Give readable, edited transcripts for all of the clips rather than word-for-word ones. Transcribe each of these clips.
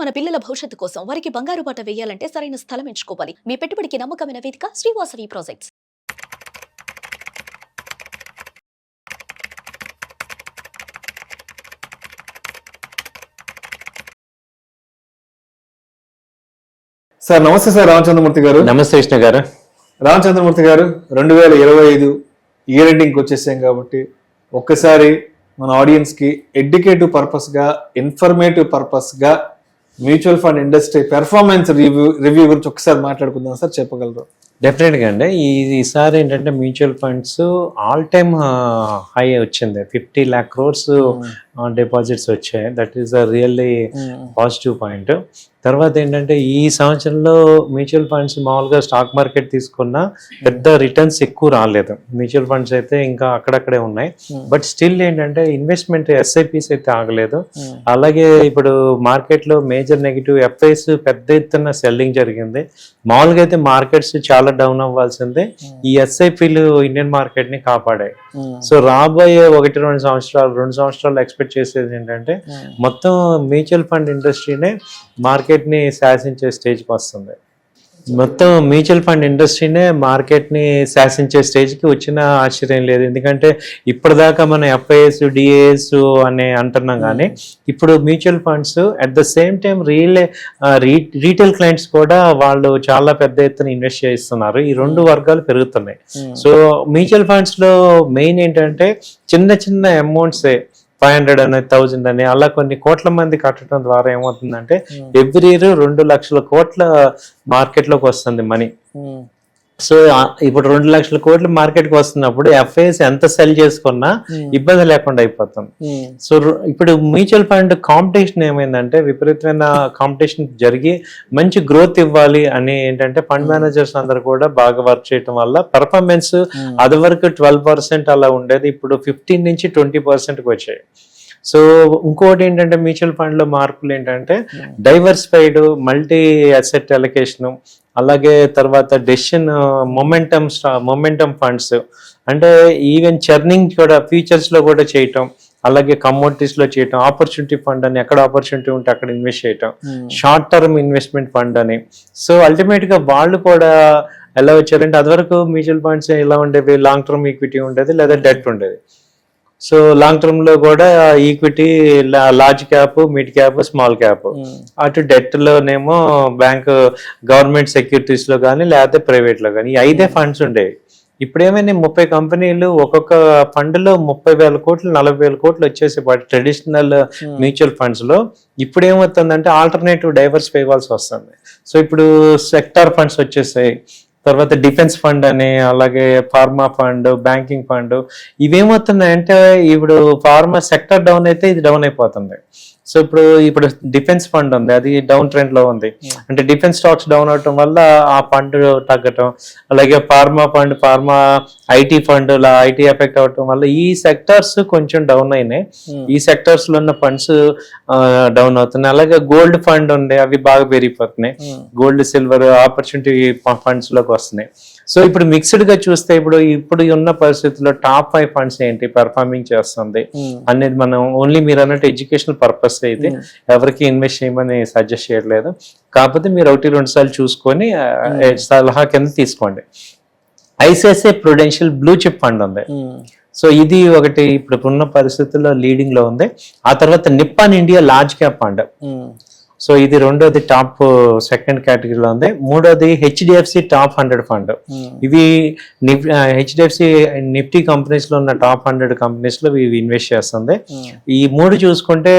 మన పిల్లల భవిష్యత్తు కోసం వారికి బంగారు బాట వేయాలంటే సరైన స్థలం ఎంచుకోవాలి. మీ పెట్టుబడికి నమ్మకమైన వేదిక శ్రీవాసవి ప్రాజెక్ట్స్. సార్ నమస్తే సార్. రామచంద్రమూర్తి గారు. నమస్తే కృష్ణ గారు. రామచంద్రమూర్తి గారు, 2025 ఇయర్ ఎండింగ్కి వచ్చేసాం కాబట్టి ఒక్కసారి మన ఆడియన్స్ కి ఎడ్యుకేటివ్ పర్పస్ గా, ఇన్ఫర్మేటివ్ పర్పస్ గా mutual fund industry performance review గురించి ఒకసారి మాట్లాడుకుందాం సార్. చెప్పగలరు? డెఫినెట్గా అండి. ఈసారి ఏంటంటే mutual funds all time high వచ్చింది. 50 lakh crores డిపాజిట్స్ వచ్చాయి. That is a really positive point. తర్వాత ఏంటంటే ఈ సంవత్సరంలో మ్యూచువల్ ఫండ్స్ మామూలుగా స్టాక్ మార్కెట్ తీసుకున్న పెద్ద రిటర్న్స్ ఎక్కువ రాలేదు. మ్యూచువల్ ఫండ్స్ అయితే ఇంకా అక్కడక్కడే ఉన్నాయి. బట్ స్టిల్ ఏంటంటే ఇన్వెస్ట్మెంట్ ఎస్ఐపిస్ అయితే ఆగలేదు. అలాగే ఇప్పుడు మార్కెట్లో మేజర్ నెగిటివ్ ఎఫ్ఐస్ పెద్ద ఎత్తున సెల్లింగ్ జరిగింది. మామూలుగా అయితే మార్కెట్స్ చాలా డౌన్ అవ్వాల్సిందే. ఈ ఎస్ఐపిలు ఇండియన్ మార్కెట్ ని కాపాడాయి. సో రాబోయే 1-2 సంవత్సరాలు ఎక్స్పెక్ట్ చేసేది ఏంటంటే మొత్తం మ్యూచువల్ ఫండ్ ఇండస్ట్రీనే మార్కెట్ ని శాసించే స్టేజ్కి వస్తుంది. మొత్తం మ్యూచువల్ ఫండ్ ఇండస్ట్రీనే మార్కెట్ ని శాసించే స్టేజ్కి వచ్చిన ఆశ్చర్యం లేదు. ఎందుకంటే ఇప్పటిదాకా మనం ఎఫ్ఐఎస్, డిఏఎస్ అని అంటున్నాం, కానీ ఇప్పుడు mutual funds at the same time retail clients కూడా వాళ్ళు చాలా పెద్ద ఎత్తున ఇన్వెస్ట్ చేస్తున్నారు. ఈ రెండు వర్గాలు పెరుగుతున్నాయి. సో మ్యూచువల్ ఫండ్స్ లో మెయిన్ ఏంటంటే చిన్న చిన్న అమౌంట్సే 500 అని 1000 అని అలా కొన్ని కోట్ల మంది కట్టడం ద్వారా ఏమవుతుందంటే ఎవ్రీ ఇయర్ 2 లక్షల కోట్ల మార్కెట్ లోకి వస్తుంది మనీ. సో ఇప్పుడు 2 లక్షల కోట్ల మార్కెట్ కి వస్తున్నప్పుడు ఎఫ్ఐఎస్ ఎంత సెల్ చేసుకున్నా ఇబ్బంది లేకుండా అయిపోతాం. సో ఇప్పుడు మ్యూచువల్ ఫండ్ కాంపిటీషన్ ఏమైందంటే విపరీతమైన కాంపిటీషన్ జరిగి మంచి గ్రోత్ ఇవ్వాలి అని ఏంటంటే ఫండ్ మేనేజర్స్ అందరు కూడా బాగా వర్క్ చేయడం వల్ల పర్ఫార్మెన్స్ అది వరకు 12% అలా ఉండేది, ఇప్పుడు 15 నుంచి 20%కి వచ్చాయి. సో ఇంకోటి ఏంటంటే మ్యూచువల్ ఫండ్ లో మార్పులు ఏంటంటే డైవర్సిఫైడ్ మల్టీ అసెట్ అలొకేషన్, అలాగే తర్వాత డెసిషన్ మొమెంటమ్ ఫండ్స్, అంటే ఈవెన్ చర్నింగ్ కూడా ఫ్యూచర్స్ లో కూడా చేయటం, అలాగే కమోడిటీస్ లో చేయటం, ఆపర్చునిటీ ఫండ్ అని ఎక్కడ ఆపర్చునిటీ ఉంటే అక్కడ ఇన్వెస్ట్ చేయటం, షార్ట్ టర్మ్ ఇన్వెస్ట్మెంట్ ఫండ్ అని. సో అల్టిమేట్ గా వాళ్ళు కూడా ఎలా వచ్చారంటే అదివరకు మ్యూచువల్ ఫండ్స్ ఎలా ఉండేవి, లాంగ్ టర్మ్ ఈక్విటీ ఉండేది లేదా డెట్ ఉండేది. సో లాంగ్ టర్మ్ లో కూడా equity, large cap, mid cap, small cap, అటు డెట్ లోనేమో బ్యాంక్, గవర్నమెంట్ సెక్యూరిటీస్ లో కానీ లేకపోతే ప్రైవేట్ లో కానీ ఈ 5 ఫండ్స్ ఉండేవి. ఇప్పుడు ఏమైనా 30 కంపెనీలు, ఒక్కొక్క ఫండ్ లో 30,000 కోట్లు 40,000 కోట్లు వచ్చేసేపాటి ట్రెడిషనల్ మ్యూచువల్ ఫండ్స్ లో. ఇప్పుడు ఏమవుతుందంటే ఆల్టర్నేటివ్ డైవర్సిఫై ఇవ్వాల్సి వస్తుంది. సో ఇప్పుడు సెక్టార్ ఫండ్స్ వచ్చేసాయి, తర్వాత డిఫెన్స్ ఫండ్ అని, అలాగే ఫార్మా ఫండ్, బ్యాంకింగ్ ఫండ్. ఇవేమవుతున్నాయంటే ఇప్పుడు ఫార్మా సెక్టర్ డౌన్ అయితే ఇది డౌన్ అయిపోతుంది. సో ఇప్పుడు డిఫెన్స్ ఫండ్ ఉంది, అది డౌన్ ట్రెండ్ లో ఉంది. అంటే డిఫెన్స్ స్టాక్స్ డౌన్ అవటం వల్ల ఆ ఫండ్ తగ్గటం, అలాగే pharma fund, IT fund IT effect అవటం వల్ల ఈ సెక్టర్స్ కొంచెం డౌన్ అయినాయి. ఈ సెక్టర్స్ లో ఉన్న ఫండ్స్ డౌన్ అవుతున్నాయి. అలాగే గోల్డ్ ఫండ్ ఉంది, అవి బాగా పెరిగిపోతున్నాయి. గోల్డ్, సిల్వర్, ఆపర్చునిటీ ఫండ్స్ లోకి వస్తున్నాయి. సో ఇప్పుడు మిక్స్డ్ గా చూస్తే ఇప్పుడు ఉన్న పరిస్థితుల్లో టాప్ 5 ఫండ్స్ ఏంటి పర్ఫార్మింగ్ చేస్తుంది అనేది మనం ఓన్లీ మీరు అన్నట్టు ఎడ్యుకేషనల్ పర్పస్ అయితే ఎవరికి ఇన్వెస్ట్ చేయమని సజెస్ట్ చేయట్లేదు. కాకపోతే మీరు 1-2 సార్లు చూసుకొని సలహా కింద తీసుకోండి. ICICI Prudential blue chip fund ఉంది. సో ఇది ఒకటి ఇప్పుడు ఉన్న పరిస్థితుల్లో లీడింగ్ లో ఉంది. ఆ తర్వాత Nippon India large cap fund. So ఇది రెండోది టాప్ సెకండ్ కేటగిరీలో ఉంది. మూడోది హెచ్డిఎఫ్సి టాప్ 100 ఫండ్. ఇవి హెచ్డిఎఫ్సి నిఫ్టీ కంపెనీస్ లో ఉన్న టాప్ 100 కంపెనీస్ లో ఇవి ఇన్వెస్ట్ చేస్తుంది. ఈ 3 చూసుకుంటే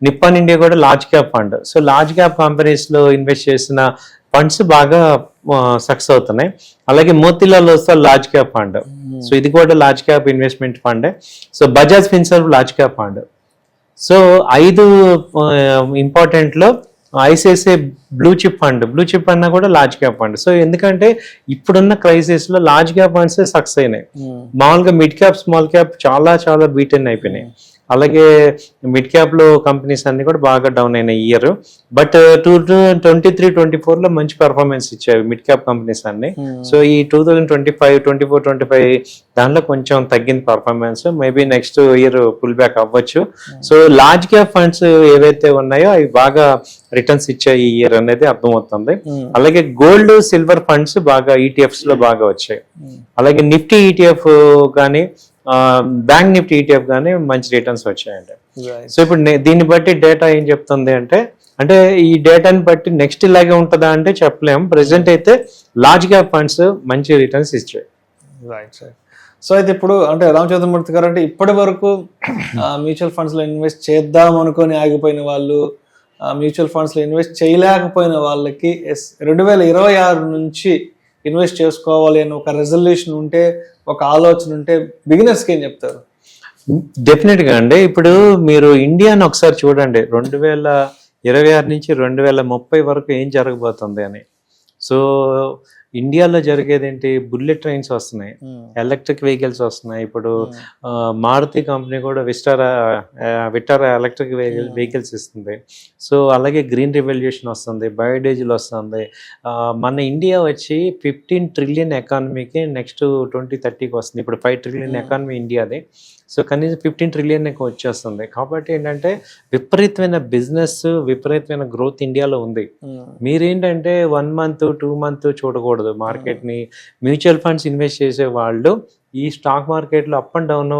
నిప్పాన్ ఇండియా కూడా large cap fund. So large cap companies లో ఇన్వెస్ట్ చేసిన ఫండ్స్ బాగా సక్సెస్ అవుతున్నాయి. అలాగే Motilal Oswal large cap fund. So ఇది కూడా large cap investment fund. So Bajaj Finserv large cap fund. So 5 important లో ఐసిఐసిఐ బ్లూ చిప్ అన్నా కూడా లార్జ్ క్యాప్ ఫండ్. సో ఎందుకంటే ఇప్పుడున్న క్రైసిస్ లో లార్జ్ క్యాప్ ఫండ్స్ సక్సెస్ అయినాయి. మామూలుగా మిడ్ క్యాప్, స్మాల్ క్యాప్ చాలా బీటెన్ అయిపోయినాయి. అలాగే మిడ్ క్యాప్లో కంపెనీస్ అన్ని కూడా బాగా డౌన్ అయిన ఇయర్. బట్ 2023-24లో మంచి పెర్ఫార్మెన్స్ ఇచ్చాయి మిడ్ క్యాప్ కంపెనీస్ అన్ని. సో ఈ 2025-24-25 దానిలో కొంచెం తగ్గింది performance. Maybe next year pull back అవ్వచ్చు. సో లార్జ్ క్యాప్ ఫండ్స్ ఏవైతే ఉన్నాయో అవి బాగా రిటర్న్స్ ఇచ్చాయి ఈ ఇయర్ అనేది అర్థమవుతుంది. అలాగే గోల్డ్ సిల్వర్ ఫండ్స్ బాగా ఈటీఎఫ్స్ లో బాగా వచ్చాయి. అలాగే నిఫ్టీ ఈటీఎఫ్ కానీ బ్యాంక్ నిఫ్టీ ఈటీఎఫ్ కానీ మంచి రిటర్న్స్ వచ్చాయండి. సో ఇప్పుడు దీన్ని బట్టి డేటా ఏం చెప్తుంది అంటే ఈ డేటాని బట్టి నెక్స్ట్ ఇలాగే ఉంటుందా అంటే చెప్పలేము. ప్రెసెంట్ అయితే లార్జ్ క్యాప్ ఫండ్స్ మంచి రిటర్న్స్ ఇచ్చాయి. Right sir. సో అయితే ఇప్పుడు అంటే రామచంద్రమూర్తి గారు అంటే ఇప్పటి వరకు మ్యూచువల్ ఫండ్స్లో ఇన్వెస్ట్ చేద్దాం అనుకొని ఆగిపోయిన వాళ్ళు, మ్యూచువల్ ఫండ్స్లో ఇన్వెస్ట్ చేయలేకపోయిన వాళ్ళకి 2026 నుంచి ఇన్వెస్ట్ చేసుకోవాలి అని ఒక రెజల్యూషన్ ఉంటే, ఒక ఆలోచన ఉంటే బిగినర్స్కి ఏం చెప్తారు? డెఫినెట్గా అండి. ఇప్పుడు మీరు ఇండియాని ఒకసారి చూడండి, 2026 నుంచి 2030 వరకు ఏం జరగబోతుంది అని. సో ఇండియాలో జరిగేది ఏంటి, బుల్లెట్ ట్రైన్స్ వస్తున్నాయి, ఎలక్ట్రిక్ వెహికల్స్ వస్తున్నాయి. ఇప్పుడు మారుతి కంపెనీ కూడా విటారా ఎలక్ట్రిక్ వెహికల్స్ ఇస్తుంది. సో అలాగే గ్రీన్ రెవల్యూషన్ వస్తుంది, బయోడీజిల్ వస్తుంది. మన ఇండియా వచ్చి 15 ట్రిలియన్ ఎకానమీకి నెక్స్ట్ 2030కి వస్తుంది. ఇప్పుడు 5 ట్రిలియన్ ఎకానమీ ఇండియాది. సో కనీసం 15 ట్రిలియన్ వచ్చేస్తుంది. కాబట్టి ఏంటంటే విపరీతమైన బిజినెస్, విపరీతమైన గ్రోత్ ఇండియాలో ఉంది. మీరేంటంటే 1 month 2 month చూడకూడదు మార్కెట్ని. మ్యూచువల్ ఫండ్స్ ఇన్వెస్ట్ చేసే వాళ్ళు ఈ స్టాక్ మార్కెట్లో అప్ అండ్ డౌన్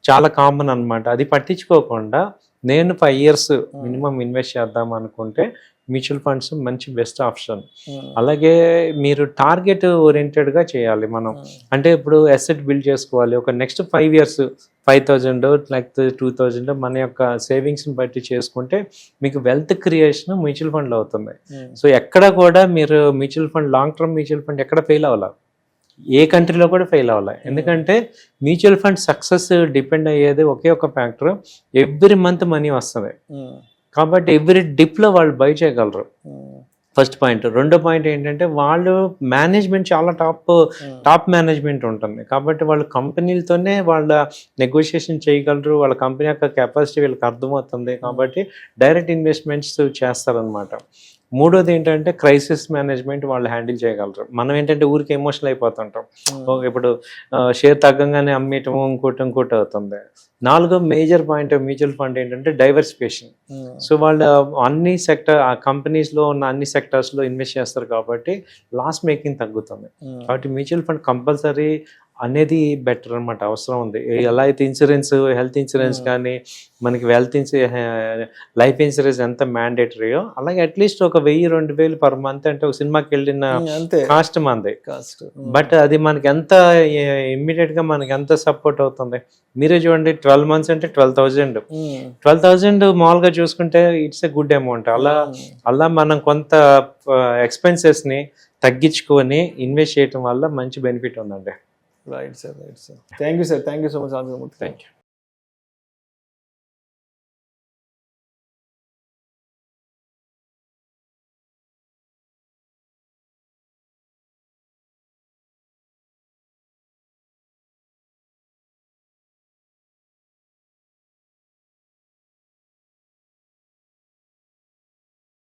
చాలా కామన్ అనమాట. అది పట్టించుకోకుండా నేను 5 years మినిమం ఇన్వెస్ట్ చేద్దాం అనుకుంటే మ్యూచువల్ ఫండ్స్ మంచి బెస్ట్ ఆప్షన్. అలాగే మీరు టార్గెట్ ఓరియంటెడ్గా చేయాలి మనం. అంటే ఇప్పుడు అసెట్ బిల్డ్ చేసుకోవాలి. ఒక నెక్స్ట్ 5 years 5,000 లేకపోతే 2,000 మన యొక్క సేవింగ్స్ని బట్టి చేసుకుంటే మీకు వెల్త్ క్రియేషన్ మ్యూచువల్ ఫండ్లో అవుతుంది. సో ఎక్కడ కూడా మీరు mutual fund, long term mutual fund ఎక్కడ ఫెయిల్ అవ్వాలి, ఏ కంట్రీలో కూడా ఫెయిల్ అవ్వాలి. ఎందుకంటే మ్యూచువల్ ఫండ్ సక్సెస్ డిపెండ్ అయ్యేది ఒకే ఒక ఫ్యాక్టర్, ఎవ్రీ మంత్ మనీ వస్తుంది. కాబట్టి ఎవ్రీ డిప్లో వాళ్ళు బై చేయగలరు, ఫస్ట్ పాయింట్. రెండో పాయింట్ ఏంటంటే వాళ్ళు మేనేజ్మెంట్ చాలా టాప్ మేనేజ్మెంట్ ఉంటుంది. కాబట్టి వాళ్ళు కంపెనీలతోనే వాళ్ళ నెగోషియేషన్ చేయగలరు, వాళ్ళ కంపెనీ యొక్క కెపాసిటీ వీళ్ళకి అర్థమవుతుంది. కాబట్టి డైరెక్ట్ ఇన్వెస్ట్మెంట్స్ చేస్తారనమాట. మూడోది ఏంటంటే క్రైసిస్ మేనేజ్మెంట్ వాళ్ళు హ్యాండిల్ చేయగలరు. మనం ఏంటంటే ఊరికి ఎమోషనల్ అయిపోతుంటాం. ఇప్పుడు షేర్ తగ్గంగానే అమ్మేయటము ఇంకోటి అవుతుంది. నాలుగో major point of mutual fund ఏంటంటే డైవర్సిఫికేషన్. సో వాళ్ళు అన్ని కంపెనీస్లో ఉన్న అన్ని సెక్టర్స్లో ఇన్వెస్ట్ చేస్తారు కాబట్టి లాస్ మేకింగ్ తగ్గుతుంది. కాబట్టి మ్యూచువల్ ఫండ్ కంపల్సరీ అనేది బెటర్ అనమాట, అవసరం ఉంది. ఎలా అయితే ఇన్సూరెన్స్, హెల్త్ ఇన్సూరెన్స్ కానీ మనకి లైఫ్ ఇన్సూరెన్స్ ఎంత మ్యాండేటరీయో అలాగే అట్లీస్ట్ ఒక 1,000-2,000 per month అంటే ఒక సినిమాకి వెళ్ళిన కాస్ట్ మంది. బట్ అది మనకి ఎంత ఇమ్మీడియట్గా మనకి ఎంత సపోర్ట్ అవుతుంది. మీరే చూడండి, 12 months అంటే 12,000 మామూలుగా చూసుకుంటే ఇట్స్ ఎ గుడ్ అమౌంట్. అలా మనం కొంత ఎక్స్పెన్సెస్ని తగ్గించుకొని ఇన్వెస్ట్ చేయడం వల్ల మంచి బెనిఫిట్ ఉందండి. Right sir. Thank you sir. Thank you so much. Thank you.